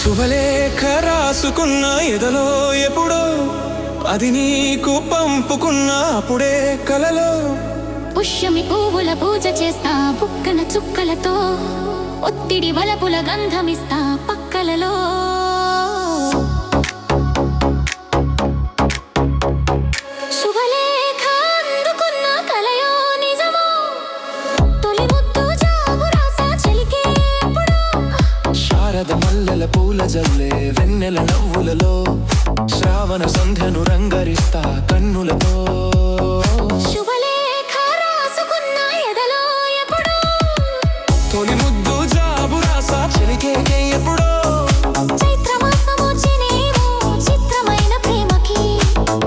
శుభలేఖ రాసుకున్న ఎదలో ఎప్పుడో అది నీకు పంపుకున్న అప్పుడే కలలో పుష్యమి పువ్వుల పూజ చేస్తా బుక్కన చుక్కలతో ఒత్తిడి వలపుల గంధమిస్తా పక్కలలో శుభలేఖ అందుకున్న కలయో నిజమో తొలి ముద్దు జాబు రాసా చెలికే ఎప్పుడో శారద మల్లెల పూల జల్లే వెన్నెల నవ్వులలో శ్రావణ సంధ్యను రంగరిస్తా కన్నులతో శుభలేఖ రాసుకున్న ఎదలో ఎప్పుడో తొలి ముద్దు జాబు రాసా చెలికేకే ఎప్పుడో చైత్రమాసము చినేమో చిత్రమైన ప్రేమకి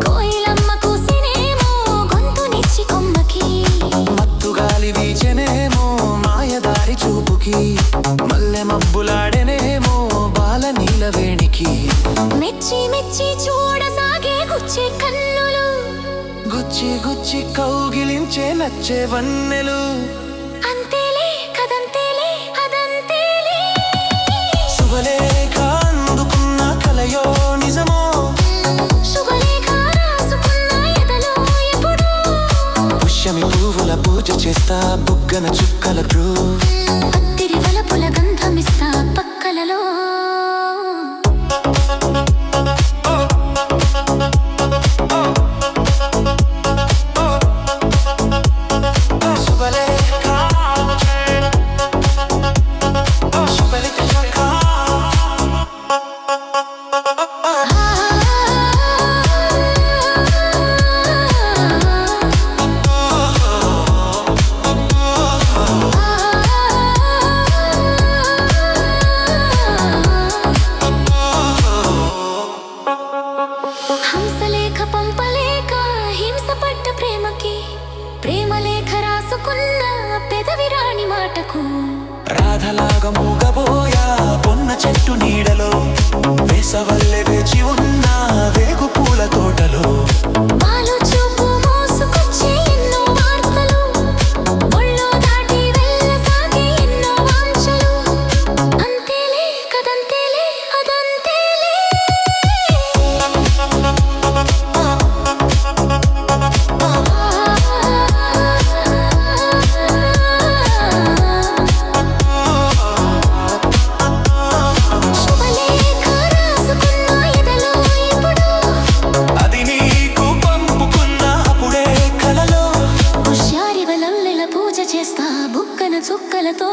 కోయిలమ్మ కూసినేమో గొంతునిచ్చి కొమ్మకి మత్తు గాలి వీచెనేమో మాయదారి చూపుకి మల్లె మబ్బులాడెనేమో బాల నీలవేణికి మెచ్చి మెచ్చి చూడసాగే గుచ్చే కన్నులు గుచ్చి గుచ్చి కౌగిలించే నచ్చే వన్నెలు అంతేలే కదంతేలే అదంతేలే శుభలేఖ అందుకున్న కలయో నిజమో శుభలేఖ రాసుకున్న ఎదలో ఎప్పుడో పుష్యమి పువ్వుల పూజ చేస్తా బుగ్గన చుక్కలకు అత్తిరి వలపుల గంధమిస్తా పక్కలలో హంసలేఖ పంపలేక హింసపడ్డ ప్రేమకి ప్రేమలేఖ రాసుకున్న పెదవిరాణి మాటకు రాధలాగా మూగబోయా పొన్న చెట్టు నీడలో వేసవల్లె వేచి ఉన్న వేగు పూల తోటలో వాలు చూపు మోసుకొచ్చే ఎన్నో వార్తలు ఒళ్ళో దాటి వెళ్ళసాగే ఎన్నో వాంఛలు అంతేలే కదంతేలే అదంతేలే శుభలేఖ రాసుకున్న ఎదలో ఎప్పుడో అది నీకు పంపుకున్న అప్పుడే కలలో పుష్యారి వలల్లెల పూజ చేస్తా బుక్కన చుక్కలతో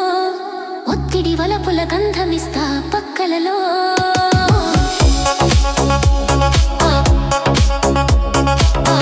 ఒత్తిడి వలపుల గంధమిస్తా పక్కలలో ఆ